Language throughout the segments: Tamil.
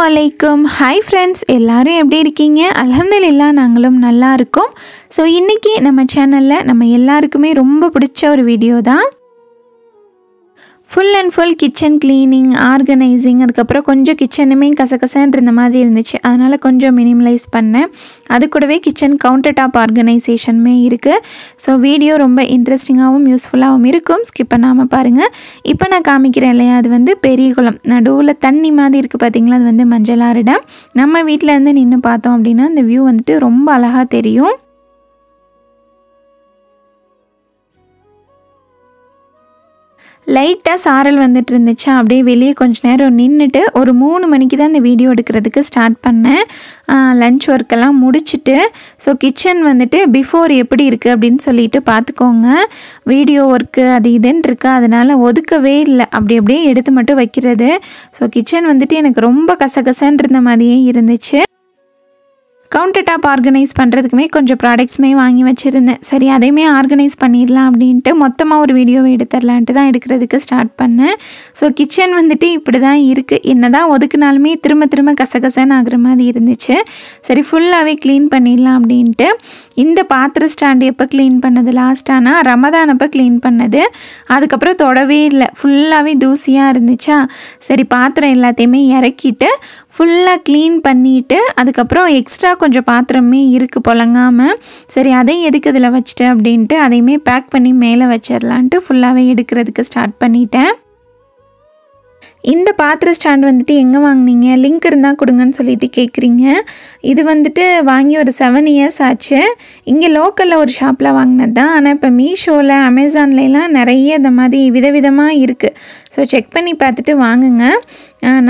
Assalamualaikum. Hi friends, எல்லாரும் எப்படி இருக்கீங்க? அல்ஹம்துலில்லாஹ் நாங்களும் நல்லா இருக்கோம். ஸோ இன்னைக்கு நம்ம சேனலில் நம்ம எல்லாருக்குமே ரொம்ப பிடிச்ச ஒரு வீடியோ தான். Full and full kitchen cleaning, organising, அதுக்கப்புறம் கொஞ்சம் கிச்சனுமே கசகசன்னு இருந்த மாதிரி இருந்துச்சு. அதனால் கொஞ்சம் மினிமலைஸ் பண்ணேன். அது கூடவே கிச்சன் கவுண்டர் டாப் ஆர்கனைசேஷனுமே இருக்குது. ஸோ வீடியோ ரொம்ப இன்ட்ரெஸ்டிங்காகவும் யூஸ்ஃபுல்லாகவும் இருக்கும். ஸ்கிப் பண்ணாமல் பாருங்கள். இப்போ நான் காமிக்கிறேன் இல்லையா, அது வந்து பெரிய குளம் நடுவில் தண்ணி மாதிரி இருக்குது பார்த்தீங்களா, அது வந்து மஞ்சளாறு டேம். நம்ம வீட்டில் இருந்து நின்று பார்த்தோம் அப்படின்னா அந்த வியூ வந்துட்டு ரொம்ப அழகாக தெரியும். லைட்டாக சாரல் வந்துட்டு இருந்துச்சா, அப்படியே வெளியே கொஞ்சம் நேரம் நின்றுட்டு ஒரு 3 மணிக்கு தான் இந்த வீடியோ எடுக்கிறதுக்கு ஸ்டார்ட் பண்ணேன். லன்ச் ஒர்க்கெல்லாம் முடிச்சுட்டு ஸோ கிச்சன் வந்துட்டு பிஃபோர் எப்படி இருக்குது அப்படின்னு சொல்லிட்டு பார்த்துக்கோங்க. வீடியோ ஒர்க்கு அது இதுன்னு இருக்குது, அதனால் ஒதுக்கவே இல்லை, அப்படியே எடுத்து மட்டும் வைக்கிறது. ஸோ கிச்சன் வந்துட்டு எனக்கு ரொம்ப கசகசன்னு இருந்த மாதிரியே இருந்துச்சு. கவுண்டர் டாப் ஆர்கனைஸ் பண்ணுறதுக்குமே கொஞ்சம் ப்ராடக்ட்ஸுமே வாங்கி வச்சுருந்தேன். சரி அதையுமே ஆர்கனைஸ் பண்ணிடலாம் அப்படின்ட்டு மொத்தமாக ஒரு வீடியோவை எடுத்துடலான்ட்டு தான் எடுக்கிறதுக்கு ஸ்டார்ட் பண்ணேன். ஸோ கிச்சன் வந்துட்டு இப்படி தான் இருக்குது. என்ன தான் ஒதுக்குனாலுமே திரும்ப கசகசன்னு ஆகிற மாதிரி இருந்துச்சு. சரி ஃபுல்லாகவே க்ளீன் பண்ணிடலாம் அப்படின்ட்டு இந்த பாத்திர ஸ்டாண்டு எப்போ க்ளீன் பண்ணது லாஸ்ட்டானா ரமதான் அப்போ க்ளீன் பண்ணது. அதுக்கப்புறம் தொடவே இல்லை, ஃபுல்லாகவே தூசியாக இருந்துச்சா. சரி பாத்திரம் எல்லாத்தையுமே இறக்கிட்டு ஃபுல்லாக க்ளீன் பண்ணிவிட்டு அதுக்கப்புறம் எக்ஸ்ட்ரா கொஞ்சம் பாத்திரமே இருக்குது புழங்காமல். சரி அதையும் எதுக்கு இதில் வச்சுட்டேன் அப்படின்ட்டு அதையுமே பேக் பண்ணி மேலே வச்சிடலான்ட்டு ஃபுல்லாகவே எடுக்கிறதுக்கு ஸ்டார்ட் பண்ணிட்டேன். இந்த பாத்திர ஸ்டாண்ட் வந்துட்டு எங்கே வாங்கினீங்க, லிங்க் இருந்தால் கொடுங்கன்னு சொல்லிட்டு கேட்குறீங்க. இது வந்துட்டு வாங்கி ஒரு 7 இயர்ஸ் ஆச்சு. இங்கே லோக்கலில் ஒரு ஷாப்பில் வாங்கினது தான். ஆனால் இப்போ மீஷோவில் அமேசான்லாம் நிறைய இந்த மாதிரி விதவிதமாக இருக்குது. ஸோ செக் பண்ணி பார்த்துட்டு வாங்குங்க,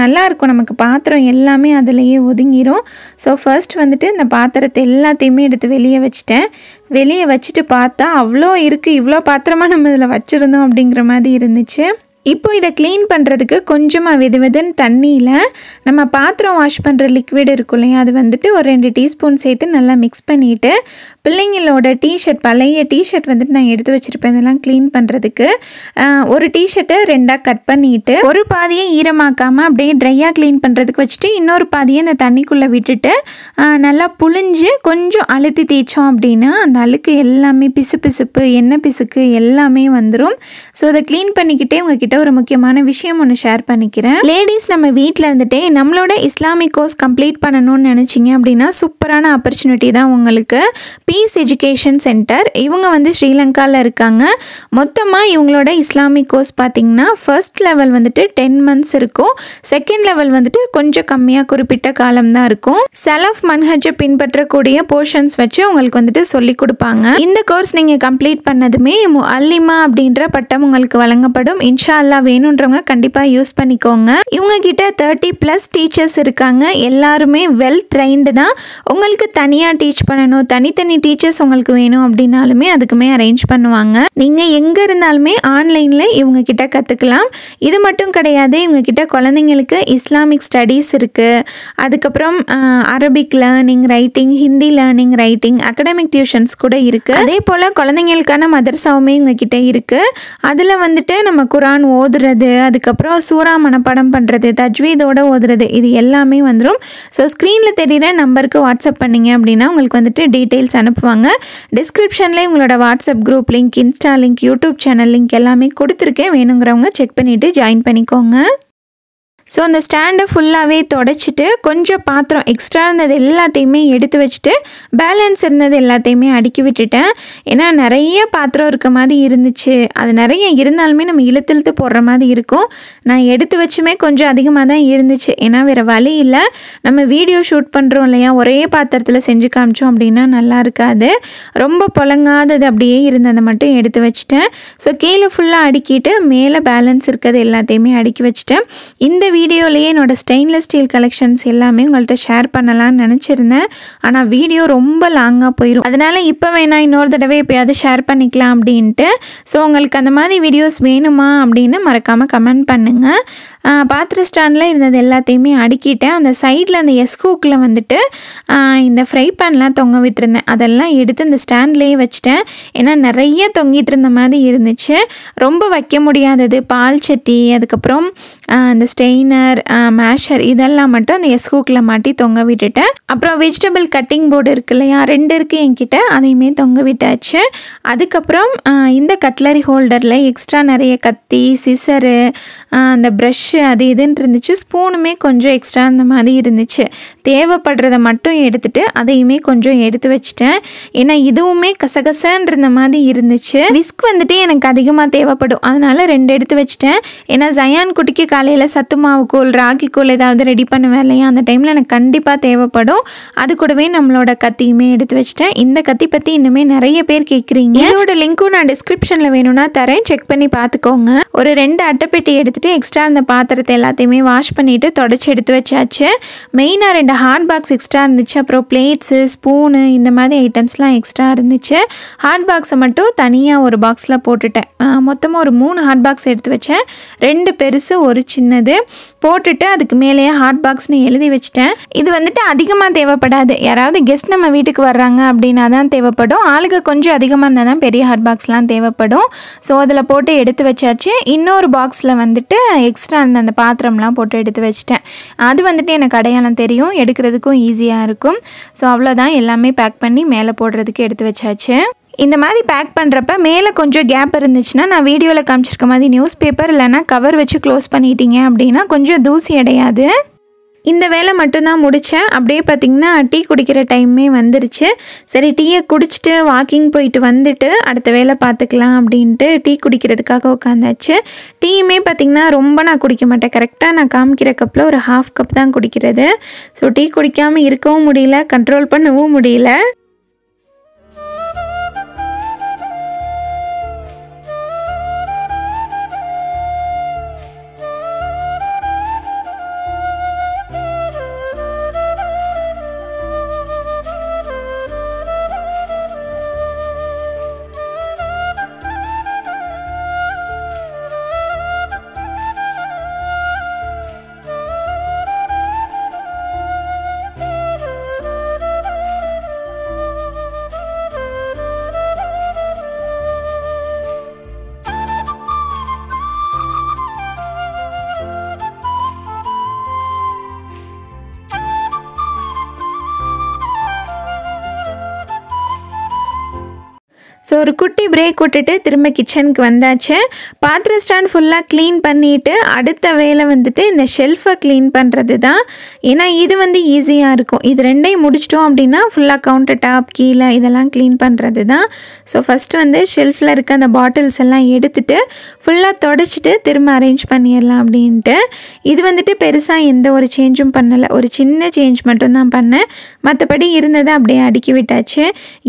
நல்லாயிருக்கும். நமக்கு பாத்திரம் எல்லாமே அதிலேயே ஒதுங்கிடும். ஸோ ஃபர்ஸ்ட் வந்துட்டு இந்த பாத்திரத்தை எல்லாத்தையுமே எடுத்து வெளியே வச்சுட்டேன். வெளியே வச்சுட்டு பார்த்தா அவ்வளோ இருக்குது, இவ்வளோ பாத்திரமாக நம்ம இதில் வச்சுருந்தோம் அப்படிங்கிற மாதிரி இருந்துச்சு. இப்போ இதை க்ளீன் பண்ணுறதுக்கு கொஞ்சமாக வெதுன்னு தண்ணியில் நம்ம பாத்திரம் வாஷ் பண்ணுற லிக்விட் இருக்கும் இல்லையா, அது வந்துட்டு ஒரு 2 டீஸ்பூன் சேர்த்து நல்லா மிக்ஸ் பண்ணிவிட்டு பிள்ளைங்களோட டிஷர்ட், பழைய டிஷர்ட் வந்துட்டு நான் எடுத்து வச்சுருப்பேன் இதெல்லாம் க்ளீன் பண்ணுறதுக்கு. ஒரு டிஷர்ட்டை 2ஆக கட் பண்ணிவிட்டு ஒரு பாதியை ஈரமாக்காமல் அப்படியே ட்ரையாக க்ளீன் பண்ணுறதுக்கு வச்சுட்டு இன்னொரு பாதியை அந்த தண்ணிக்குள்ளே விட்டுட்டு நல்லா புழிஞ்சு கொஞ்சம் அழுத்தி தேய்ச்சோம் அப்படின்னா அந்த அழுக்கு எல்லாமே பிசுப்பு எண்ணெய் பிசுக்கு எல்லாமே வந்துடும். ஸோ அதை க்ளீன் பண்ணிக்கிட்டே உங்ககிட்ட ஒரு முக்கியமான விஷயம் ஒன்று ஷேர் பண்ணிக்கிறேன். லேடிஸ் நம்ம வீட்டில் இருந்துட்டே நம்மளோட இஸ்லாமிக் கோர்ஸ் கம்ப்ளீட் பண்ணணும்னு நினச்சிங்க அப்படின்னா சூப்பரான ஆப்பர்ச்சுனிட்டி தான் உங்களுக்கு. பீஸ் எஜுகேஷன் சென்டர், இவங்க வந்து ஸ்ரீலங்காவில் இருக்காங்க. மொத்தமாக இவங்களோட இஸ்லாமிக் கோர்ஸ் பார்த்திங்கன்னா ஃபர்ஸ்ட் லெவல் வந்துட்டு 10 months இருக்கும். செகண்ட் லெவல் வந்துட்டு கொஞ்சம் கம்மியாக குறிப்பிட்ட காலம் தான் இருக்கும். சலஃப் மன்ஹஜை பின்பற்றக்கூடிய போர்ஷன்ஸ் வச்சு உங்களுக்கு வந்துட்டு சொல்லி கொடுப்பாங்க. இந்த கோர்ஸ் நீங்கள் கம்ப்ளீட் பண்ணதுமே முஅல்லிமா அப்படின்ற பட்டம் உங்களுக்கு வழங்கப்படும். இன்ஷா அல்லாஹ் வேணுன்றவங்க கண்டிப்பாக யூஸ் பண்ணிக்கோங்க. இவங்க கிட்ட 30+ டீச்சர்ஸ் இருக்காங்க. எல்லாருமே வெல் ட்ரெயின்டு தான். உங்களுக்கு தனியாக டீச் பண்ணணும், தனித்தனி டீச்சர்ஸ் உங்களுக்கு வேணும் அப்படின்னாலுமே அதுக்குமே அரேஞ்ச் பண்ணுவாங்க. நீங்கள் எங்கே இருந்தாலுமே ஆன்லைனில் இவங்க கிட்ட கற்றுக்கலாம். இது மட்டும் கிடையாது, இவங்க கிட்ட குழந்தைங்களுக்கு இஸ்லாமிக் ஸ்டடீஸ் இருக்குது. அதுக்கப்புறம் Arabic learning, writing, Hindi learning, writing, academic tuitions கூட இருக்குது. அதே போல் குழந்தைங்களுக்கான மதர்சாவுமே இவங்க கிட்ட இருக்குது. அதில் வந்துட்டு நம்ம குரான் ஓதுறது, அதுக்கப்புறம் சூரா மனப்பாடம் பண்ணுறது, தஜ்வீதோட ஓதுறது, இது எல்லாமே வந்துடும். ஸோ ஸ்க்ரீனில் தெரிகிற நம்பருக்கு வாட்ஸ்அப் பண்ணிங்க அப்படின்னா உங்களுக்கு வந்துட்டு டீட்டெயில்ஸ் அனுப்புவாங்க. டிஸ்கிரிப்ஷனில் உங்களோட WhatsApp group link, Insta link, YouTube channel link எல்லாமே கொடுத்துருக்கேன். வேணுங்கிறவங்க செக் பண்ணிவிட்டு ஜாயின் பண்ணிக்கோங்க. ஸோ அந்த ஸ்டாண்டை ஃபுல்லாகவே தொடச்சிட்டு கொஞ்சம் பாத்திரம் எக்ஸ்ட்ரா இருந்தது எல்லாத்தையுமே எடுத்து வச்சுட்டு பேலன்ஸ் இருந்தது எல்லாத்தையுமே அடுக்கி விட்டுட்டேன். ஏன்னா நிறைய பாத்திரம் இருக்க மாதிரி இருந்துச்சு. அது நிறைய இருந்தாலுமே நம்ம இழுத்து போடுற மாதிரி இருக்கும். நான் எடுத்து வச்சுமே கொஞ்சம் அதிகமாக தான் இருந்துச்சு. ஏன்னா வேறு வழி இல்லை, நம்ம வீடியோ ஷூட் பண்ணுறோம் இல்லையா, ஒரே பாத்திரத்தில் செஞ்சு காமிச்சோம் அப்படின்னா நல்லா இருக்காது. ரொம்ப புழங்காதது அப்படியே இருந்ததை மட்டும் எடுத்து வச்சுட்டேன். ஸோ கீழே ஃபுல்லாக அடுக்கிட்டு மேலே பேலன்ஸ் இருக்கிறது எல்லாத்தையுமே அடுக்கி வச்சுட்டேன். இந்த வீடியோலேயே என்னோட ஸ்டெயின்லெஸ் ஸ்டீல் கலெக்ஷன்ஸ் எல்லாமே உங்கள்கிட்ட ஷேர் பண்ணலான்னு நினச்சிருந்தேன். ஆனால் வீடியோ ரொம்ப லாங்காக போயிடும். அதனால் இப்போ வேணால் இன்னொரு தடவை எப்போயாவது ஷேர் பண்ணிக்கலாம் அப்படின்ட்டு. ஸோ உங்களுக்கு அந்த மாதிரி வீடியோஸ் வேணுமா அப்படின்னு மறக்காமல் கமெண்ட் பண்ணுங்கள். பாத்திர ஸ்டாண்டில் இருந்தது எல்லாத்தையுமே அடுக்கிட்டேன். அந்த சைடில் அந்த எஸ்கூக்கில் வந்துட்டு இந்த ஃப்ரை பேன்லாம் தொங்க விட்டுருந்தேன். அதெல்லாம் எடுத்து இந்த ஸ்டாண்ட்லேயே வச்சுட்டேன். ஏன்னா நிறைய தொங்கிட்டு இருந்த மாதிரி இருந்துச்சு. ரொம்ப வைக்க முடியாதது பால் சட்டி, அதுக்கப்புறம் இந்த ஸ்டெய்னர், மேஷர் இதெல்லாம் மட்டும் அந்த எஸ்கூக்கில் மாட்டி தொங்க விட்டுட்டேன். அப்புறம் வெஜிடபிள் கட்டிங் போர்டு இருக்கு இல்லையா, 2 இருக்குது என்கிட்ட, அதையுமே தொங்க விட்டாச்சு. அதுக்கப்புறம் இந்த கட்லரி ஹோல்டரில் எக்ஸ்ட்ரா நிறைய கத்தி, சிசரு, அந்த ப்ரஷ்ஷு அது இதுன்னு இருந்துச்சு. ஸ்பூனுமே கொஞ்சம் எக்ஸ்ட்ரா அந்த மாதிரி இருந்துச்சு. தேவைப்படுறத மட்டும் எடுத்துகிட்டு அதையுமே கொஞ்சம் எடுத்து வச்சுட்டேன். ஏன்னா இதுவுமே கசகசன்னு இருந்த மாதிரி இருந்துச்சு. விஸ்க் வந்துட்டு எனக்கு அதிகமாக தேவைப்படும், அதனால் 2 எடுத்து வச்சுட்டேன். ஏன்னா ஜயான் குட்டிக்கு காலையில் சத்து மாவு கூழ், ராகி கூழ் ஏதாவது ரெடி பண்ணுவேன் இல்லையா, அந்த டைமில் எனக்கு கண்டிப்பாக தேவைப்படும். அது கூடவே நம்மளோட கத்தியுமே எடுத்து வச்சுட்டேன். இந்த கத்தி பற்றி இன்னுமே நிறைய பேர் கேட்குறீங்க. இதோட லிங்க்கும் நான் டிஸ்கிரிப்ஷனில் வேணும்னா தரேன், செக் பண்ணி பார்த்துக்கோங்க. ஒரு 2 அட்டைப்பெட்டி எடுத்துகிட்டு எக்ஸ்ட்ரா அந்த பாத்திரத்தை எல்லாத்தையுமே வாஷ் பண்ணிவிட்டு தொடச்சி எடுத்து வச்சாச்சு. மெயினாக 2 ஹாட் பாக்ஸ் எக்ஸ்ட்ரா இருந்துச்சு. அப்புறம் பிளேட்ஸு, ஸ்பூனு இந்த மாதிரி ஐட்டம்ஸ்லாம் எக்ஸ்ட்ரா இருந்துச்சு. ஹாட் பாக்ஸை மட்டும் தனியாக ஒரு பாக்ஸில் போட்டுட்டேன். மொத்தமாக ஒரு 3 ஹாட் பாக்ஸ் எடுத்து வச்சேன். 2 பெருசு, ஒரு சின்னது போட்டுட்டு அதுக்கு மேலேயே ஹாட் பாக்ஸ்னு எழுதி வச்சுட்டேன். இது வந்துட்டு அதிகமாக தேவைப்படாது. யாராவது கெஸ்ட் நம்ம வீட்டுக்கு வர்றாங்க அப்படின்னா தான் தேவைப்படும். ஆளுங்க கொஞ்சம் அதிகமாக இருந்தால் தான் பெரிய ஹாட் பாக்ஸ்லாம் தேவைப்படும். ஸோ அதில் போட்டு எடுத்து வச்சாச்சு. இன்னொரு பாக்ஸில் வந்துட்டு எக்ஸ்ட்ரா அந்த பாத்திரம்லாம் போட்டு எடுத்து வச்சுட்டேன். அது வந்துட்டு எனக்கு அடையாளம் தெரியும், எடுக்கிறதுக்கும் ஈஸியாக இருக்கும். ஸோ அவ்வளோதான், எல்லாமே பேக் பண்ணி மேலே போடுறதுக்கு எடுத்து வச்சாச்சு. இந்த மாதிரி பேக் பண்ணுறப்ப மேலே கொஞ்சம் கேப் இருந்துச்சுன்னா, நான் வீடியோவில் காமிச்சிருக்க மாதிரி நியூஸ் பேப்பர் இல்லைனா கவர் வச்சு க்ளோஸ் பண்ணிட்டீங்க அப்படின்னா கொஞ்சம் தூசி அடையாது. இந்த வேலை மட்டும்தான் முடித்தேன். அப்படியே பார்த்திங்கன்னா டீ குடிக்கிற டைமே வந்துருச்சு. சரி, டீயை குடிச்சிட்டு வாக்கிங் போயிட்டு வந்துட்டு அடுத்த வேலை பார்த்துக்கலாம் அப்படின்ட்டு டீ குடிக்கிறதுக்காக உட்காந்தாச்சு. டீயுமே பார்த்திங்கன்னா ரொம்ப நான் குடிக்க மாட்டேன். கரெக்டாக நான் காமிக்கிற கப்பில் ஒரு 1/2 கப் தான் குடிக்கிறது. ஸோ டீ குடிக்காமல் இருக்கவும் முடியல, கண்ட்ரோல் பண்ணவும் முடியல. ஸோ ஒரு குட்டி பிரேக் விட்டுட்டு திரும்ப கிச்சனுக்கு வந்தாச்சு. பாத்திர ஸ்டாண்ட் ஃபுல்லாக க்ளீன் பண்ணிவிட்டு அடுத்த வேலை வந்துட்டு இந்த ஷெல்ஃபை க்ளீன் பண்ணுறது தான். ஏன்னா இது வந்து ஈஸியாக இருக்கும். இது 2ஐயும் முடிச்சிட்டோம் அப்படின்னா ஃபுல்லாக கவுண்டர் டாப் கீழே இதெல்லாம் க்ளீன் பண்ணுறது தான். ஸோ ஃபஸ்ட்டு வந்து ஷெல்ஃபில் இருக்க அந்த பாட்டில்ஸ் எல்லாம் எடுத்துகிட்டு ஃபுல்லாக தொடச்சிட்டு திரும்ப அரேஞ்ச் பண்ணிடலாம் அப்படின்ட்டு. இது வந்துட்டு பெருசாக எந்த ஒரு சேஞ்சும் பண்ணலை, ஒரு சின்ன சேஞ்ச் மட்டும்தான் பண்ணேன். மற்றபடி இருந்ததை அப்படியே அடுக்கி விட்டாச்சு.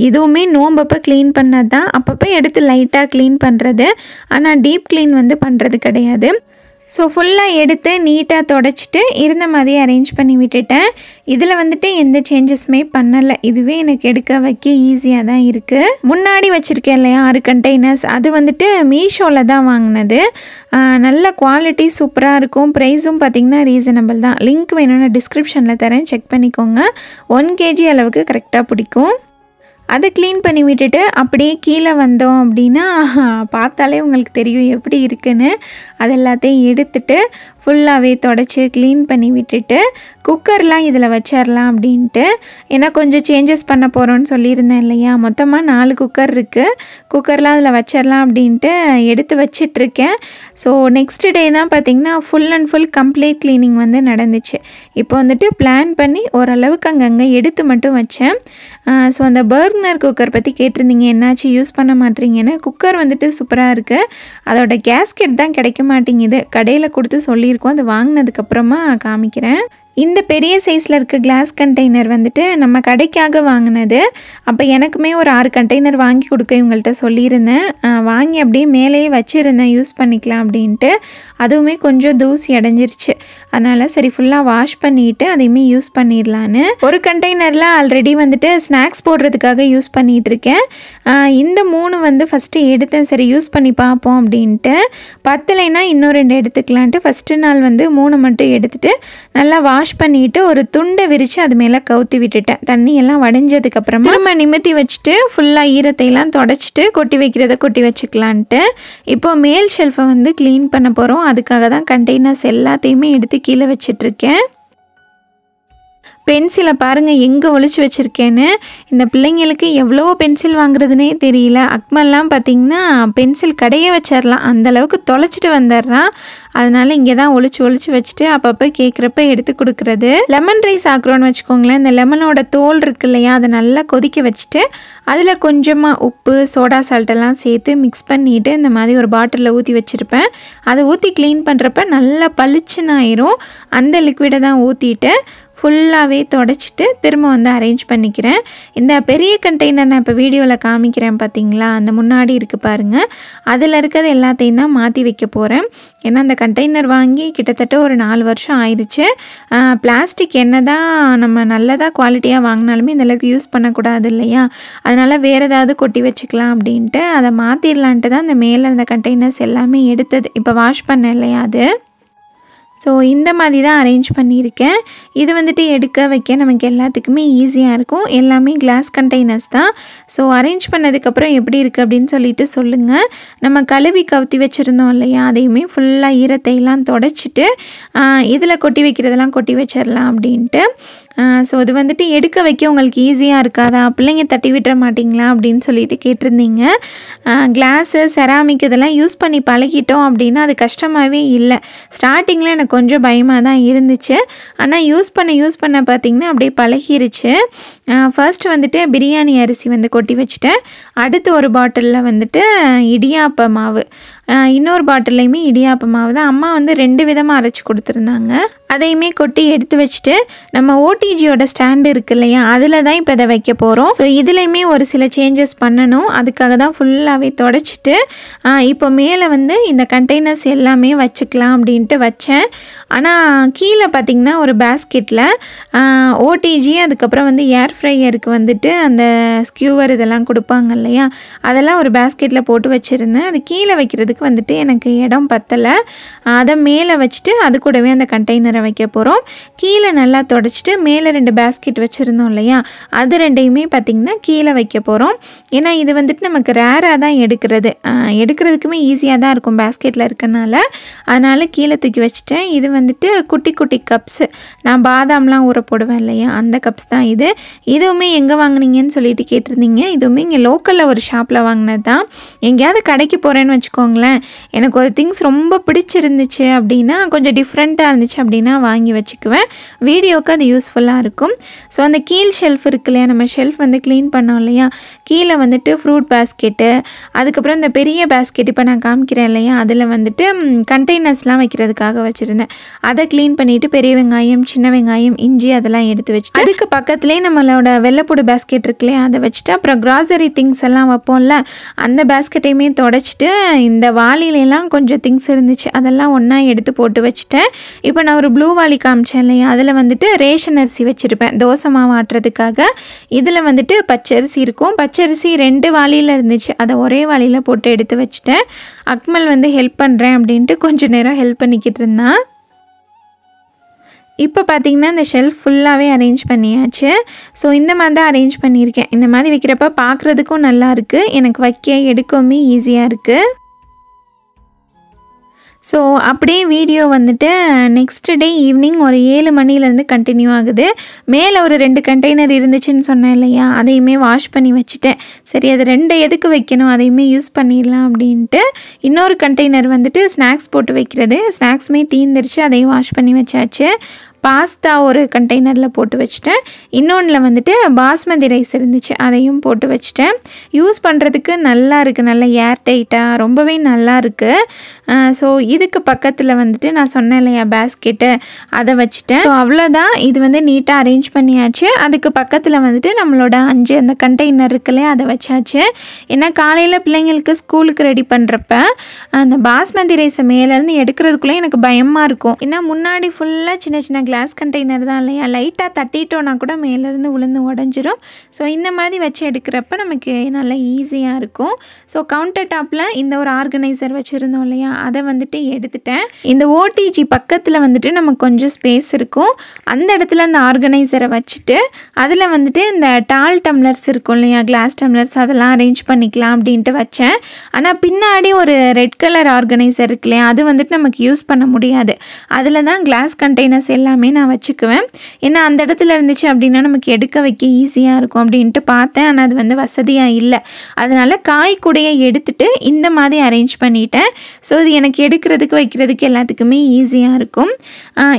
இதுவுமே நோம்பப்போ க்ளீன் பண்ணது தான், அப்பப்போ எடுத்து லைட்டாக க்ளீன் பண்ணுறது. ஆனால் டீப் க்ளீன் வந்து பண்ணுறது கிடையாது. ஸோ ஃபுல்லாக எடுத்து நீட்டாக தொடச்சிட்டு இருந்த மாதிரி அரேஞ்ச் பண்ணி விட்டுட்டேன். இதில் வந்துட்டு எந்த சேஞ்சஸுமே பண்ணலை. இதுவே எனக்கு எடுக்க வைக்க ஈஸியாக தான் இருக்குது. முன்னாடி வச்சுருக்கேன் இல்லையா 6 கண்டெய்னர்ஸ், அது வந்துட்டு மீஷோவில் தான் வாங்கினது. நல்ல குவாலிட்டி சூப்பராக இருக்கும். ப்ரைஸும் பார்த்திங்கன்னா ரீசனபிள் தான். லிங்க் வேணும்னா டிஸ்கிரிப்ஷனில் தரேன், செக் பண்ணிக்கோங்க. 1 kg அளவுக்கு கரெக்டாக பிடிக்கும். அதை க்ளீன் பண்ணி விட்டுட்டு அப்படியே கீழே வந்தோம் அப்படின்னா பார்த்தாலே உங்களுக்கு தெரியும் எப்படி இருக்குன்னு. அது எல்லாத்தையும் எடுத்துட்டு ஃபுல்லாகவே தொடச்சி க்ளீன் பண்ணி விட்டுட்டு குக்கர்லாம் இதில் வச்சிடலாம் அப்படின்ட்டு. ஏன்னா கொஞ்சம் சேஞ்சஸ் பண்ண போகிறோன்னு சொல்லியிருந்தேன் இல்லையா, மொத்தமாக 4 குக்கர் இருக்குது. குக்கர்லாம் அதில் வச்சிடலாம் அப்படின்ட்டு எடுத்து வச்சிட்ருக்கேன். ஸோ நெக்ஸ்ட் டே தான் பார்த்திங்கன்னா full and full complete cleaning வந்து நடந்துச்சு. இப்போ வந்துட்டு பிளான் பண்ணி ஓரளவுக்கு அங்கங்கே எடுத்து மட்டும் வச்சேன். ஸோ அந்த பர்னர் குக்கர் பற்றி கேட்டிருந்தீங்க, என்னாச்சு யூஸ் பண்ண மாட்டீங்கன்னு. குக்கர் வந்துட்டு சூப்பராக இருக்குது. அதோட கேஸ்கெட் தான் கிடைக்க மாட்டேங்குது. கடையில் கொடுத்து சொல்லியிருக்கோம், அது வாங்கினதுக்கப்புறமா காமிக்கிறேன். இந்த பெரிய சைஸில் இருக்க கிளாஸ் கண்டெய்னர் வந்துட்டு நம்ம கடைக்காக வாங்கினது. அப்போ எனக்குமே ஒரு 6 கண்டெய்னர் வாங்கி கொடுக்க இவங்கள்ட்ட சொல்லியிருந்தேன். வாங்கி அப்படியே மேலேயே வச்சுருந்தேன் யூஸ் பண்ணிக்கலாம் அப்படின்ட்டு. அதுவுமே கொஞ்சம் தூசி அடைஞ்சிருச்சு. அதனால் சரி ஃபுல்லாக வாஷ் பண்ணிவிட்டு அதையுமே யூஸ் பண்ணிடலான்னு ஒரு கண்டெய்னரில் ஆல்ரெடி வந்துட்டு ஸ்நாக்ஸ் போடுறதுக்காக யூஸ் பண்ணிகிட்ருக்கேன். இந்த 3 வந்து ஃபஸ்ட்டு எடுத்தேன், சரி யூஸ் பண்ணி பார்ப்போம் அப்படின்ட்டு. பத்தலைன்னா இன்னும் 2 எடுத்துக்கலான்ட்டு ஃபஸ்ட்டு நாள் வந்து 3 மட்டும் எடுத்துகிட்டு நல்லா வாஷ் பண்ணிட்டு ஒரு துண்டை விரித்து அது மேலே கவுத்தி விட்டுட்டேன். தண்ணியெல்லாம் வடிஞ்சதுக்கப்புறமா திரும்ப நிமித்தி வச்சுட்டு ஃபுல்லாக ஈரத்தையெல்லாம் தொடச்சிட்டு கொட்டி வைக்கிறத கொட்டி வச்சுக்கலான்ட்டு. இப்போ மேல் ஷெல்ஃபை வந்து க்ளீன் பண்ண போகிறோம். அதுக்காக தான் கண்டெய்னர்ஸ் எல்லாத்தையுமே எடுத்து கீழே வச்சிட்ருக்கேன். பென்சிலை பாருங்கள் எங்கே ஒழிச்சு வச்சுருக்கேன்னு. இந்த பிள்ளைங்களுக்கு எவ்வளோ பென்சில் வாங்குறதுனே தெரியல. அக்மல்லாம் பார்த்திங்கன்னா பென்சில் கடையே வச்சிடலாம், அந்தளவுக்கு தொலைச்சிட்டு வந்துடுறான். அதனால் இங்கே தான் ஒழிச்சு வச்சுட்டு அப்பப்போ கேட்குறப்ப எடுத்து கொடுக்குறது. லெமன் ரைஸ் ஆக்குறோன்னு வச்சுக்கோங்களேன். இந்த லெமனோட தோல் இருக்கு இல்லையா, அதை நல்லா கொதிக்க வச்சுட்டு அதில் கொஞ்சமாக உப்பு சோடா சால்ட்டெல்லாம் சேர்த்து மிக்ஸ் பண்ணிவிட்டு இந்த மாதிரி ஒரு பாட்டிலில் ஊற்றி வச்சுருப்பேன். அதை ஊற்றி க்ளீன் பண்ணுறப்ப நல்லா பளிச்சுன்னு ஆயிரும். அந்த லிக்விடை தான் ஊற்றிட்டு ஃபுல்லாகவே தொடச்சிட்டு திரும்ப வந்து அரேஞ்ச் பண்ணிக்கிறேன். இந்த பெரிய கண்டெய்னர் நான் இப்போ வீடியோவில் காமிக்கிறேன் பார்த்தீங்களா, அந்த முன்னாடி இருக்குது பாருங்கள். அதில் இருக்கிறது எல்லாத்தையும் தான் மாற்றி வைக்க போகிறேன். ஏன்னா அந்த கண்டெய்னர் வாங்கி கிட்டத்தட்ட ஒரு 4 வருஷம் ஆயிடுச்சு. பிளாஸ்டிக் என்ன தான் நம்ம நல்லதாக குவாலிட்டியாக வாங்கினாலுமே இந்தளவுக்கு யூஸ் பண்ணக்கூடாது இல்லையா, அதனால் வேறு ஏதாவது கொட்டி வச்சுக்கலாம் அப்படின்ட்டு அதை மாற்றிடலான்ட்டு தான் இந்த மேலே அந்த கண்டெய்னர்ஸ் எல்லாமே எடுத்தது. இப்போ வாஷ் பண்ணேன் இல்லையா அது. ஸோ இந்த மாதிரி தான் அரேஞ்ச் பண்ணியிருக்கேன். இது வந்துட்டு எடுக்க வைக்க நமக்கு எல்லாத்துக்குமே ஈஸியாக இருக்கும். எல்லாமே கிளாஸ் கண்டெய்னர்ஸ் தான். ஸோ அரேஞ்ச் பண்ணதுக்கப்புறம் எப்படி இருக்குது அப்படின்னு சொல்லிட்டு சொல்லுங்கள். நம்ம கழுவி கவுத்தி வச்சுருந்தோம் இல்லையா, அதையுமே ஃபுல்லாக ஈரத்தையெல்லாம் தொடச்சிட்டு இதில் கொட்டி வைக்கிறதெல்லாம் கொட்டி வச்சிடலாம் அப்படின்ட்டு. ஸோ இது வந்துட்டு எடுக்க வைக்க உங்களுக்கு ஈஸியாக இருக்காதா, பிள்ளைங்க தட்டி விட்டுற மாட்டிங்களா அப்படின்னு சொல்லிட்டு கேட்டிருந்தீங்க. கிளாஸு செராமிக் இதெல்லாம் யூஸ் பண்ணி பழகிட்டோம் அப்படின்னா அது கஷ்டமாகவே இல்லை. ஸ்டார்டிங்கில் எனக்கு கொஞ்சம் பயமாக தான் இருந்துச்சு. ஆனால் யூஸ் பண்ண பார்த்திங்கன்னா அப்படியே பழகிருச்சு. ஃபர்ஸ்ட் வந்துட்டு பிரியாணி அரிசி வந்து கொட்டி வச்சுட்டேன். அடுத்து ஒரு பாட்டிலில் வந்துட்டு இடியாப்ப மாவு, இன்னொரு பாட்டிலையுமே இடியாப்ப மாவு தான். அம்மா வந்து 2 விதமாக அரைச்சி கொடுத்துருந்தாங்க. அதையுமே கொட்டி எடுத்து வச்சுட்டு நம்ம ஓடிஜியோட ஸ்டாண்டு இருக்கு இல்லையா, அதில் தான் இப்போ இதை வைக்க போகிறோம். ஸோ இதுலேயுமே ஒரு சில சேஞ்சஸ் பண்ணணும். அதுக்காக தான் ஃபுல்லாகவே தொடச்சிட்டு இப்போ மேலே வந்து இந்த கண்டெய்னர்ஸ் எல்லாமே வச்சுக்கலாம் அப்படின்ட்டு வச்சேன். ஆனால் கீழே பார்த்திங்கன்னா ஒரு பேஸ்கெட்டில் ஓடிஜி அதுக்கப்புறம் வந்து ஏர் ஃப்ரையருக்கு வந்துட்டு அந்த ஸ்கியூவர் இதெல்லாம் கொடுப்பாங்க இல்லையா, அதெல்லாம் ஒரு பேஸ்கெட்டில் போட்டு வச்சுருந்தேன். அது கீழே வைக்கிறதுக்கு வந்துட்டு எனக்கு இடம் பத்தலை. அதை மேலே வச்சுட்டு அது கூடவே அந்த கண்டெய்னரை வைக்க போகிறோம். கீழே நல்லா தொடச்சிட்டு மேலே 2 பேஸ்கெட் வச்சுருந்தோம் இல்லையா, அது 2யுமே பார்த்திங்கன்னா கீழே வைக்க போகிறோம். ஏன்னா இது வந்துட்டு நமக்கு ரேராக தான் எடுக்கிறதுக்குமே ஈஸியாக தான் இருக்கும் பேஸ்கெட்டில் இருக்கனால. அதனால் கீழே தூக்கி வச்சுட்டேன். இது வந்துட்டு குட்டி குட்டி கப்ஸு, நான் பாதாம்லாம் ஊற போடுவேன் இல்லையா, அந்த கப்ஸ் தான் இது. இதுவுமே எங்கே வாங்கினீங்கன்னு சொல்லிட்டு கேட்டிருந்தீங்க. இதுவுமே இங்கே லோக்கலில் ஒரு ஷாப்பில் வாங்கினது தான். எங்கேயாவது கடைக்கு போகிறேன்னு வச்சுக்கோங்களேன், எனக்கு ஒரு திங்ஸ் ரொம்ப பிடிச்சிருந்துச்சு அப்படின்னா, கொஞ்சம் டிஃப்ரெண்ட்டாக இருந்துச்சு அப்படின்னா வாங்கி வச்சுக்குவேன். வீடியோவுக்கு அது யூஸ்ஃபுல்லாக இருக்கும். ஸோ அந்த கீழ் ஷெல்ஃப் இருக்கு இல்லையா, நம்ம ஷெல்ஃப் வந்து க்ளீன் பண்ணோம் இல்லையா, கீழே வந்துட்டு ஃப்ரூட் பேஸ்கெட்டு, அதுக்கப்புறம் இந்த பெரிய பேஸ்கெட் இப்போ நான் காமிக்கிறேன் இல்லையா, அதில் வந்துட்டு கண்டெய்னர்ஸ்லாம் வைக்கிறதுக்காக வச்சுருந்தேன். அதை க்ளீன் பண்ணிவிட்டு பெரிய வெங்காயம் சின்ன வெங்காயம் இஞ்சி அதெல்லாம் எடுத்து வச்சுட்டு அதுக்கு பக்கத்துலேயே நம்மளோட வெள்ளைப்பூடு பேஸ்கெட் இருக்கு இல்லையா, அதை வச்சுட்டு அப்புறம் கிராசரி திங்ஸ் எல்லாம் வைப்போம்ல, அந்த பேஸ்கெட்டையுமே தொடச்சிட்டு இந்த வாளிலெல்லாம் கொஞ்சம் திங்ஸ் இருந்துச்சு அதெல்லாம் ஒன்றா எடுத்து போட்டு வச்சுட்டேன். இப்போ நான் ஒரு ப்ளூ வாளி காமிச்சேன் இல்லையா, அதில் வந்துட்டு ரேஷன் அரிசி வச்சுருப்பேன் தோசை மாவு ஆட்டுறதுக்காக. இதில் வந்துட்டு பச்சரிசி இருக்கும். பச்சரிசி 2 வாளியில் இருந்துச்சு, அதை ஒரே வாளியில் போட்டு எடுத்து வச்சுட்டேன். அக்மல் வந்து ஹெல்ப் பண்ணுறேன் அப்படின்ட்டு கொஞ்சம் நேரம் ஹெல்ப் பண்ணிக்கிட்டு இருந்தான். இப்போ பார்த்திங்கன்னா இந்த ஷெல்ஃப் ஃபுல்லாகவே அரேஞ்ச் பண்ணியாச்சு. ஸோ இந்த மாதிரி தான் அரேஞ்ச் பண்ணியிருக்கேன். இந்த மாதிரி வைக்கிறப்ப பார்க்குறதுக்கும் நல்லா இருக்குது, எனக்கு வைக்க எடுக்கவுமே ஈஸியாக இருக்குது. ஸோ அப்படியே வீடியோ வந்துட்டு நெக்ஸ்ட் டே ஈவினிங் ஒரு 7 மணிலேருந்து கண்டினியூ ஆகுது. மேலே ஒரு 2 கண்டெய்னர் இருந்துச்சுன்னு சொன்னேன் இல்லையா, அதையுமே வாஷ் பண்ணி வச்சுட்டேன். சரி அது 2 எதுக்கு வைக்கணும், அதையுமே யூஸ் பண்ணிடலாம் அப்படின்ட்டு. இன்னொரு கண்டெய்னர் வந்துட்டு ஸ்நாக்ஸ் போட்டு வைக்கிறது, ஸ்நாக்ஸுமே தீந்துருச்சு, அதையும் வாஷ் பண்ணி வச்சாச்சு. பாஸ்தா ஒரு கண்டெய்னரில் போட்டு வச்சுட்டேன். இன்னொன்றில் வந்துட்டு பாஸ்மதி ரைஸ் இருந்துச்சு, அதையும் போட்டு வச்சுட்டேன். யூஸ் பண்ணுறதுக்கு நல்லா இருக்குது, நல்லா ஏர் டைட்டாக ரொம்பவே நல்லா இருக்குது. ஸோ இதுக்கு பக்கத்தில் வந்துட்டு நான் சொன்னேன் இல்லையா பேஸ்கெட்டு, அதை வச்சுட்டேன். ஸோ அவ்வளோதான். இது வந்து நீட்டாக அரேஞ்ச் பண்ணியாச்சு. அதுக்கு பக்கத்தில் வந்துட்டு நம்மளோட 5 அந்த கண்டெய்னர் இருக்குல்லையா, அதை வச்சாச்சு. ஏன்னா காலையில் பிள்ளைங்களுக்கு ஸ்கூலுக்கு ரெடி பண்ணுறப்ப அந்த பாஸ்மதி ரைஸை மேலேருந்து எடுக்கிறதுக்குள்ளே எனக்கு பயமாக இருக்கும். ஏன்னா முன்னாடி ஃபுல்லாக சின்ன சின்ன கிளாஸ் கண்டெய்னர் தான் இல்லையா, லைட்டாக தட்டிட்டோன்னா கூட மேலேருந்து உளுந்து உடஞ்சிரும். ஸோ இந்த மாதிரி வச்சு எடுக்கிறப்ப நமக்கு நல்லா ஈஸியாக இருக்கும். ஸோ கவுண்டர் டாப்பில் இந்த ஒரு ஆர்கனைசர் வச்சுருந்தோம் இல்லையா, அதை வந்துட்டு எடுத்துட்டேன். இந்த ஓடிஜி பக்கத்தில் வந்துட்டு நமக்கு கொஞ்சம் ஸ்பேஸ் இருக்கும். அந்த இடத்துல அந்த ஆர்கனைசரை வச்சுட்டு அதில் வந்துட்டு இந்த டால் டம்ளர்ஸ் இருக்கும் இல்லையா, கிளாஸ் டம்ளர்ஸ், அதெல்லாம் அரேஞ்ச் பண்ணிக்கலாம் அப்படின்ட்டு வச்சேன். ஆனால் பின்னாடி ஒரு ரெட் கலர் ஆர்கனைசர் இருக்கு இல்லையா, அது வந்துட்டு நமக்கு யூஸ் பண்ண முடியாது. அதில் தான் கிளாஸ் கண்டெய்னர்ஸ் எல்லாமே நான் வச்சுக்குவேன். ஏன்னா அந்த இடத்துல இருந்துச்சு அப்படின்னா நமக்கு எடுக்க வைக்க ஈஸியாக இருக்கும் அப்படின்ட்டு பார்த்தேன். ஆனால் அது வந்து வசதியாக இல்லை. அதனால் காய் கூடையை எடுத்துகிட்டு இந்த மாதிரி அரேஞ்ச் பண்ணிட்டேன். ஸோ இது எனக்கு எடுக்கிறதுக்கு வைக்கிறதுக்கு எல்லாத்துக்குமே ஈஸியாக இருக்கும்.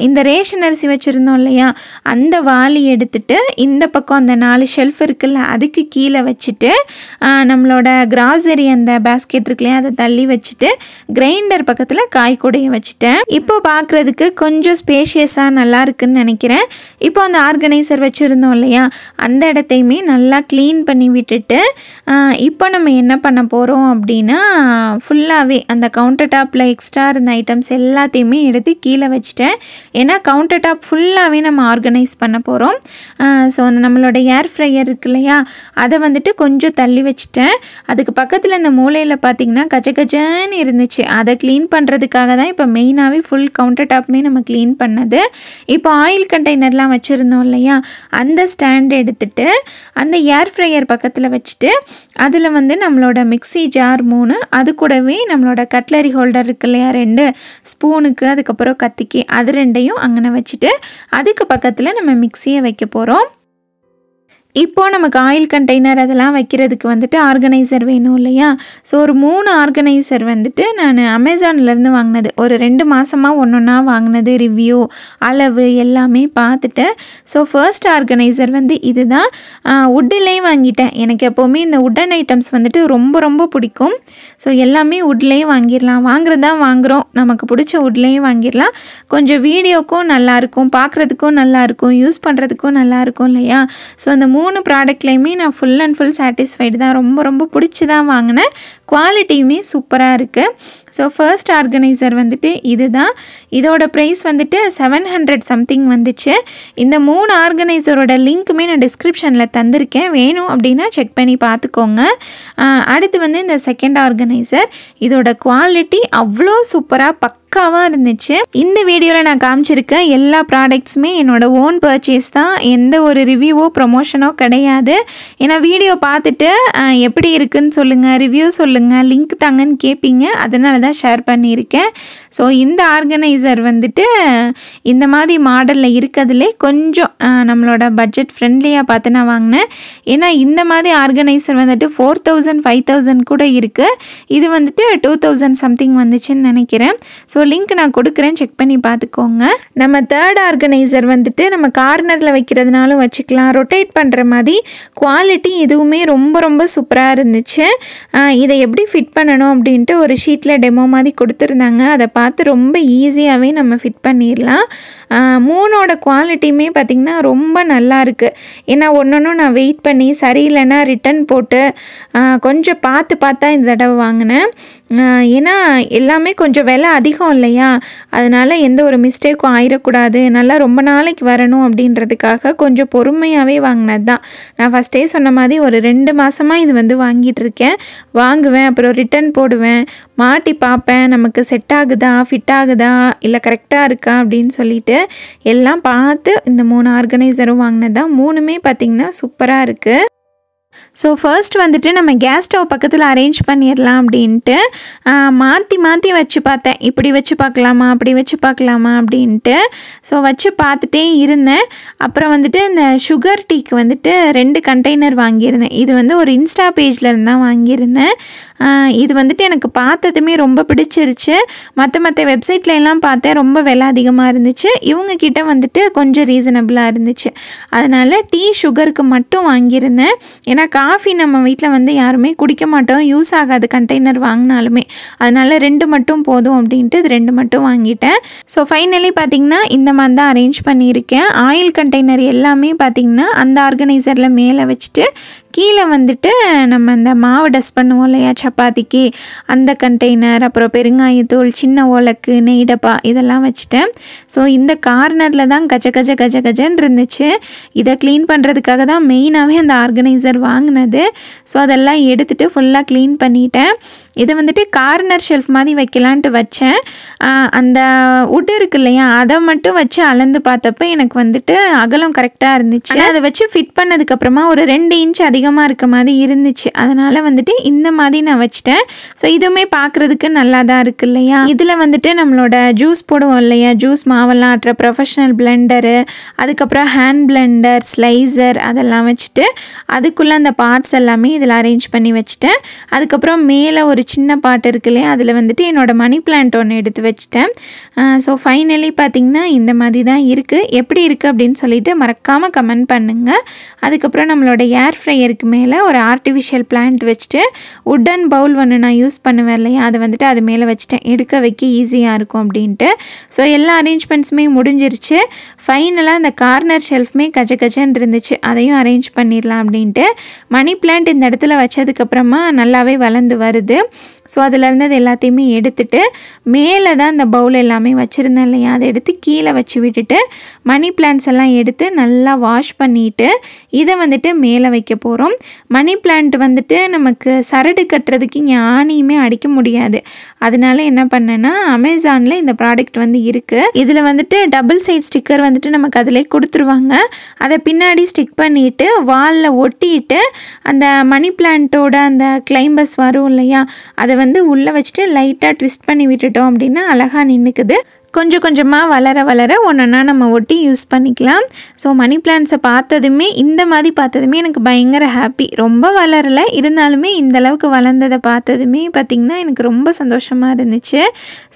இந்த ரேஷன் அரிசி வச்சுருந்தோம் இல்லையா, அந்த வாளி எடுத்துகிட்டு இந்த பக்கம் அந்த 4 ஷெல்ஃப் இருக்குல்ல, அதுக்கு கீழே வச்சுட்டு நம்மளோட கிராசரி அந்த பேஸ்கெட் இருக்குல்லையா, அதை தள்ளி வச்சுட்டு கிரைண்டர் பக்கத்தில் காய் கூடையை வச்சுட்டேன். இப்போ பார்க்குறதுக்கு கொஞ்சம் ஸ்பேஷியஸாக நல்லா இருக்குன்னு நினைக்கிறேன். இப்போ அந்த ஆர்கனைசர் வச்சுருந்தோம் இல்லையா, அந்த இடத்தையுமே நல்லா க்ளீன் பண்ணி விட்டுட்டு இப்போ நம்ம என்ன பண்ண போகிறோம் அப்படின்னா ஃபுல்லாகவே அந்த கவுண்டர் டாப்பில் எக்ஸ்ட்ரா இருந்த ஐட்டம்ஸ் எல்லாத்தையுமே எடுத்து கீழே வச்சுட்டேன். ஏன்னா கவுண்டர் டாப் ஃபுல்லாகவே நம்ம ஆர்கனைஸ் பண்ண போகிறோம். ஸோ அந்த நம்மளோட ஏர் ஃப்ரையர் இருக்கு இல்லையா, அதை வந்துட்டு கொஞ்சம் தள்ளி வச்சுட்டேன். அதுக்கு பக்கத்தில் அந்த மூலையில் பார்த்திங்கன்னா கஜகஜன்னு இருந்துச்சு. அதை க்ளீன் பண்ணுறதுக்காக தான் இப்போ மெயினாகவே ஃபுல் கவுண்டர் டாப்புமே நம்ம க்ளீன் பண்ணது. இப்போ ஆயில் கண்டெய்னர்லாம் வச்சுருந்தோம் இல்லையா, அந்த ஸ்டாண்ட் எடுத்துகிட்டு அந்த ஏர் ஃப்ரையர் பக்கத்தில் வச்சுட்டு அதில் வந்து நம்மளோட மிக்ஸி ஜார் 3, அது கூடவே நம்மளோட கட்லரி ஹோல்டர் இருக்கு இல்லையா 2, ஸ்பூனுக்கு அதுக்கப்புறம் கத்திக்கு, அது 2ஐயும் அங்கே வச்சுட்டு அதுக்கு பக்கத்தில் நம்ம மிக்ஸியை வைக்க போகிறோம். இப்போ நமக்கு ஆயில் கண்டெய்னர் அதெல்லாம் வைக்கிறதுக்கு வந்துட்டு ஆர்கனைசர் வேணும் இல்லையா. ஸோ ஒரு 3 ஆர்கனைசர் வந்துட்டு நான் அமேசான்லேருந்து வாங்கினது. ஒரு 2 மாதமாக ஒன்றா வாங்கினது, ரிவ்யூ அளவு எல்லாமே பார்த்துட்டு. ஸோ ஃபர்ஸ்ட் ஆர்கனைசர் வந்து இது தான். வுட்லேயே வாங்கிட்டேன். எனக்கு எப்போவுமே இந்த வுட்டன் ஐட்டம்ஸ் வந்துட்டு ரொம்ப ரொம்ப பிடிக்கும். ஸோ எல்லாமே வுட்லேயே வாங்கிடலாம், வாங்குறதா வாங்குகிறோம், நமக்கு பிடிச்ச வுட்லேயே வாங்கிடலாம். கொஞ்சம் வீடியோக்கும் நல்லாயிருக்கும், பார்க்குறதுக்கும் நல்லாயிருக்கும், யூஸ் பண்ணுறதுக்கும் நல்லாயிருக்கும் இல்லையா. ஸோ அந்த 3 ப்ராடக்ட்லையுமே நான் ஃபுல் அண்ட் ஃபுல் சாட்டிஸ்ஃபைடு தான். ரொம்ப ரொம்ப பிடிச்சி தான் வாங்கினேன். குவாலிட்டியுமே சூப்பராக இருக்குது. ஸோ ஃபர்ஸ்ட் ஆர்கனைசர் வந்துட்டு இது தான். இதோட ப்ரைஸ் வந்துட்டு 700 சம்திங் வந்துச்சு. இந்த 3 ஆர்கனைசரோட லிங்க்குமே நான் டிஸ்கிரிப்ஷனில் தந்திருக்கேன், வேணும் அப்படின்னா செக் பண்ணி பார்த்துக்கோங்க. அடுத்து வந்து இந்த செகண்ட் ஆர்கனைசர், இதோட குவாலிட்டி அவ்வளோ சூப்பராக பக்காவாக இருந்துச்சு. இந்த வீடியோவில் நான் காமிச்சிருக்க எல்லா ப்ராடக்ட்ஸுமே என்னோட ஓன் பர்ச்சேஸ் தான். எந்த ஒரு ரிவ்யூவோ ப்ரொமோஷனோ கிடையாது. ஏன்னா வீடியோ பார்த்துட்டு எப்படி இருக்குன்னு சொல்லுங்கள், ரிவ்யூ சொல்லுங்கள், லிங்க் தாங்கன்னு கேட்பீங்க, அதனால தான் ஷேர் பண்ணியிருக்கேன். ஸோ இந்த ஆர்கனைசர் வந்துட்டு இந்த மாதிரி மாடலில் இருக்கிறதுலே கொஞ்சம் நம்மளோட பட்ஜெட் ஃப்ரெண்ட்லியாக பார்த்து நான் வாங்கினேன். ஏன்னா இந்த மாதிரி ஆர்கனைசர் வந்துட்டு 4000 5000 கூட இருக்குது. இது வந்துட்டு 2000 சம்திங் வந்துச்சுன்னு நினைக்கிறேன். ஸோ லிங்க் நான் கொடுக்குறேன், செக் பண்ணி பார்த்துக்கோங்க. நம்ம தேர்ட் ஆர்கனைசர் வந்துட்டு நம்ம கார்னரில் வைக்கிறதுனாலும் வச்சுக்கலாம், ரொட்டேட் பண்ணுற மாதிரி. குவாலிட்டி இதுவுமே ரொம்ப ரொம்ப சூப்பராக இருந்துச்சு. இதை எப்படி ஃபிட் பண்ணணும் அப்படின்ட்டு ஒரு ஷீட்டில் டெமோ மாதிரி கொடுத்துருந்தாங்க. அதை பார்த்து ரொம்ப ஈஸியாகவே நம்ம ஃபிட் பண்ணிடலாம். 3ஓட குவாலிட்டியுமே பார்த்திங்கன்னா ரொம்ப நல்லா இருக்குது. ஏன்னா ஒன்று நான் வெயிட் பண்ணி சரியில்லைன்னா ரிட்டன் போட்டு கொஞ்சம் பார்த்தா இந்த தடவை வாங்கினேன். ஏன்னா எல்லாமே கொஞ்சம் விலை அதிகம் இல்லையா, அதனால் எந்த ஒரு மிஸ்டேக்கும் ஆயிடக்கூடாது, நல்லா ரொம்ப நாளைக்கு வரணும் அப்படின்றதுக்காக கொஞ்சம் பொறுமையாகவே வாங்கினது தான். நான் ஃபஸ்ட்டே சொன்ன மாதிரி ஒரு 2 மாதமாக இது வந்து வாங்கிட்டு இருக்கேன். வாங்குவேன், அப்புறம் ரிட்டன் போடுவேன், மாட்டி பார்ப்பேன், நமக்கு செட் ஆகுதா, ஃபிட் ஆகுதா, இல்லை கரெக்டாக இருக்கா அப்படின்னு சொல்லிட்டு எல்லாம் பார்த்து இந்த 3 ஆர்கனைசரும் வாங்கினது தான். 3மே பார்த்திங்கன்னா சூப்பராக இருக்குது. ஸோ ஃபர்ஸ்ட் வந்துட்டு நம்ம கேஸ் ஸ்டவ் பக்கத்தில் அரேஞ்ச் பண்ணிடலாம் அப்படின்ட்டு மாற்றி மாற்றி வச்சு பார்த்தேன். இப்படி வச்சு பார்க்கலாமா அப்படி வச்சு பார்க்கலாமா அப்படின்ட்டு. ஸோ வச்சு பார்த்துட்டே இருந்தேன். அப்புறம் வந்துட்டு இந்த சுகர் டீக்கு வந்துட்டு 2 கண்டெய்னர் வாங்கியிருந்தேன். இது வந்து ஒரு இன்ஸ்டா பேஜில் இருந்து தான் வாங்கியிருந்தேன். இது வந்துட்டு எனக்கு பார்த்ததுமே ரொம்ப பிடிச்சிருச்சு. மற்ற வெப்சைட்ல எல்லாம் பார்த்தேன் ரொம்ப விலை அதிகமாக இருந்துச்சு. இவங்கக்கிட்ட வந்துட்டு கொஞ்சம் ரீசனபிளாக இருந்துச்சு. அதனால் டீ சுகருக்கு மட்டும் வாங்கியிருந்தேன். ஏன்னா காஃபி நம்ம வீட்டில் வந்து யாருமே குடிக்க மாட்டோம், யூஸ் ஆகாது கண்டெய்னர் வாங்கினாலுமே. அதனால் 2 மட்டும் போதும் அப்படின்ட்டு இது 2 மட்டும் வாங்கிட்டேன். ஸோ ஃபைனலி பார்த்திங்கன்னா இந்த மாதிரி தான் அரேஞ்ச் பண்ணியிருக்கேன். ஆயில் கண்டெய்னர் எல்லாமே பார்த்திங்கன்னா அந்த ஆர்கனைசரில் மேலே வச்சுட்டு கீழே வந்துட்டு நம்ம இந்த மாவு டஸ்ட் பண்ணுவோம் இல்லையா சப்பாத்திக்கு, அந்த கண்டெய்னர், அப்புறம் பெருங்காயத்தூள், சின்ன ஓலக்கு, நெய் டப்பா இதெல்லாம் வச்சுட்டேன். ஸோ இந்த கார்னரில் தான் கஜன்னு இருந்துச்சு. இதை க்ளீன் பண்ணுறதுக்காக தான் மெயினாகவே அந்த ஆர்கனைசர் வாங்கினது. ஸோ அதெல்லாம் எடுத்துகிட்டு ஃபுல்லாக க்ளீன் பண்ணிட்டேன். இதை வந்துட்டு கார்னர் ஷெல்ஃப் மாதிரி வைக்கலான்ட்டு வச்சேன். அந்த உட்டு இருக்கு இல்லையா அதை மட்டும் வச்சு அளந்து பார்த்தப்ப எனக்கு வந்துட்டு அகலம் கரெக்டாக இருந்துச்சு. அதை வச்சு ஃபிட் பண்ணதுக்கப்புறமா ஒரு 2 இன்ச் அதிகமாக இருக்க மாதிரி இருந்துச்சு. அதனால் வந்துட்டு இந்த மாதிரி நான் வச்சுட்டேன். ஸோ இதுவுமே பார்க்குறதுக்கு நல்லா தான் இருக்குது இல்லையா. இதில் வந்துட்டு நம்மளோட ஜூஸ் போடுவோம் இல்லையா, ஜூஸ் மாவெல்லாம் ஆட்டுற ப்ரொஃபஷ்னல் பிளெண்டரு, அதுக்கப்புறம் ஹேண்ட் பிளெண்டர், ஸ்லைசர் அதெல்லாம் வச்சுட்டு அதுக்குள்ளே அந்த பார்ட்ஸ் எல்லாமே இதில் அரேஞ்ச் பண்ணி வச்சுட்டேன். அதுக்கப்புறம் மேலே ஒரு சின்ன பாட்டு இருக்கு இல்லையா, அதில் வந்துட்டு என்னோடய மணி பிளான்ட் ஒன்று எடுத்து வச்சுட்டேன். ஸோ ஃபைனலி பார்த்திங்கன்னா இந்த மாதிரி தான் இருக்குது. எப்படி இருக்குது அப்படின்னு சொல்லிட்டு மறக்காமல் கமெண்ட் பண்ணுங்கள். அதுக்கப்புறம் நம்மளோட ஏர் ஃப்ரையருக்கு மேலே ஒரு ஆர்டிஃபிஷியல் பிளான்ட் வச்சுட்டு உட்டன் பவுல் ஒன்று நான் யூஸ் பண்ணுவேன் இல்லையா, அதை வந்துட்டு அது மேலே வச்சுட்டேன், எடுக்க வைக்க ஈஸியாக இருக்கும் அப்படின்ட்டு. ஸோ எல்லா அரேஞ்ச்மெண்ட்ஸுமே முடிஞ்சிருச்சு. ஃபைனலாக அந்த கார்னர் ஷெல்ஃப்மே கஜன்னு இருந்துச்சு, அதையும் அரேஞ்ச் பண்ணிடலாம் அப்படின்ட்டு. மணி பிளான்ட் இந்த இடத்துல வச்சதுக்கப்புறமா நல்லாவே வளர்ந்து வருது. ஸோ அதிலேருந்து அது எல்லாத்தையுமே எடுத்துகிட்டு மேலே தான் அந்த பவுல் எல்லாமே வச்சுருந்தேன் இல்லையா, அதை எடுத்து கீழே வச்சு விட்டுட்டு மணி பிளான்ட்ஸ் எல்லாம் எடுத்து நல்லா வாஷ் பண்ணிவிட்டு இதை வந்துட்டு மேலே வைக்க போகிறோம். மணி பிளான்ட் வந்துட்டு நமக்கு சரடு கட்டுறதுக்கு இங்கே ஆணியுமே அடிக்க முடியாது. அதனால என்ன பண்ணேன்னா அமேசானில் இந்த ப்ராடக்ட் வந்து இருக்குது. இதில் வந்துட்டு டபுள் சைட் ஸ்டிக்கர் வந்துட்டு நமக்கு அதிலே கொடுத்துருவாங்க. அதை பின்னாடி ஸ்டிக் பண்ணிவிட்டு வாலில் ஒட்டிட்டு அந்த மணி பிளான்ட்டோட அந்த கிளைம்பஸ் வரும் இல்லையா, அதை வந்து உள்ளே வச்சுட்டு லைட்டாக ட்விஸ்ட் பண்ணி விட்டுட்டோம் அப்படின்னா அழகாக நின்றுக்குது. கொஞ்சம் கொஞ்சமாக வளர ஒன்றா நம்ம ஒட்டி யூஸ் பண்ணிக்கலாம். ஸோ மணி பிளான்ட்ஸை பார்த்ததுமே இந்த மாதிரி பார்த்ததுமே எனக்கு பயங்கர ஹாப்பி. ரொம்ப வளரலை, இருந்தாலுமே இந்த அளவுக்கு வளர்ந்ததை பார்த்ததுமே பார்த்திங்கன்னா எனக்கு ரொம்ப சந்தோஷமாக இருந்துச்சு.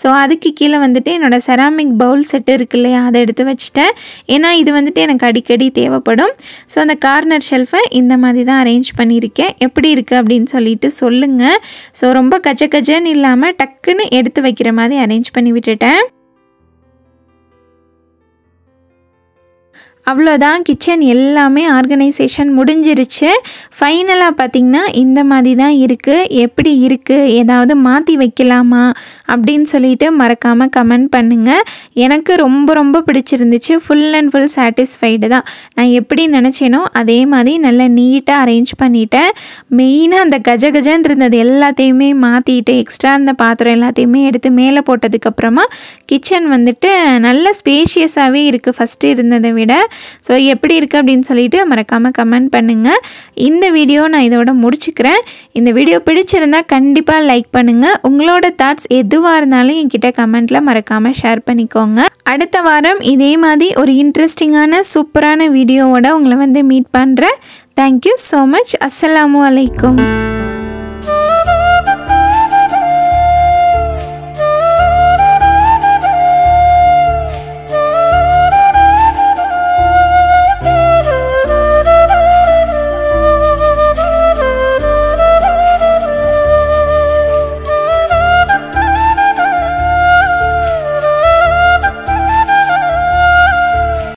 ஸோ அதுக்கு கீழே வந்துட்டு என்னோடய செராமிக் பவுல் செட்டு இருக்கு இல்லையா, அதை எடுத்து வச்சுட்டேன். ஏன்னா இது வந்துட்டு எனக்கு அடிக்கடி தேவைப்படும். ஸோ அந்த கார்னர் ஷெல்ஃபை இந்த மாதிரி தான் அரேஞ்ச் பண்ணியிருக்கேன். எப்படி இருக்குது அப்படின்னு சொல்லிட்டு சொல்லுங்கள். ஸோ ரொம்ப கஜன்னு இல்லாமல் டக்குன்னு எடுத்து வைக்கிற மாதிரி அரேஞ்ச் பண்ணி விட்டுட்டேன். அவ்வளோதான், கிச்சன் எல்லாமே ஆர்கனைசேஷன் முடிஞ்சிருச்சு. ஃபைனலாக பார்த்திங்கன்னா இந்த மாதிரி தான் இருக்குது. எப்படி இருக்குது, ஏதாவது மாற்றி வைக்கலாமா அப்படின்னு சொல்லிட்டு மறக்காமல் கமெண்ட் பண்ணுங்கள். எனக்கு ரொம்ப பிடிச்சிருந்துச்சு. ஃபுல் அண்ட் ஃபுல் சாட்டிஸ்ஃபைடு தான். நான் எப்படி நினச்சேனோ அதே மாதிரி நல்லா நீட்டாக அரேஞ்ச் பண்ணிட்டேன். மெயினாக அந்த கஜன்னு இருந்தது எல்லாத்தையுமே மாற்றிட்டு எக்ஸ்ட்ரா இருந்த பாத்திரம் எல்லாத்தையுமே எடுத்து மேலே போட்டதுக்கப்புறமா கிச்சன் வந்துட்டு நல்ல ஸ்பேஷியஸாகவே இருக்குது ஃபஸ்ட்டு இருந்ததை விட. ஸோ எப்படி இருக்குது அப்படின்னு சொல்லிட்டு மறக்காமல் கமெண்ட் பண்ணுங்கள். இந்த வீடியோ நான் இதோட முடிச்சுக்கிறேன். இந்த வீடியோ பிடிச்சிருந்தா கண்டிப்பாக லைக் பண்ணுங்கள். உங்களோட தாட்ஸ் எதுவாக இருந்தாலும் என்கிட்ட கமெண்ட்டில் மறக்காமல் ஷேர் பண்ணிக்கோங்க. அடுத்த வாரம் இதே மாதிரி ஒரு இன்ட்ரெஸ்டிங்கான சூப்பரான வீடியோவோட உங்களை வந்து மீட் பண்ணுறேன். Thank you so much. அஸ்ஸலாமு அலைக்கும்.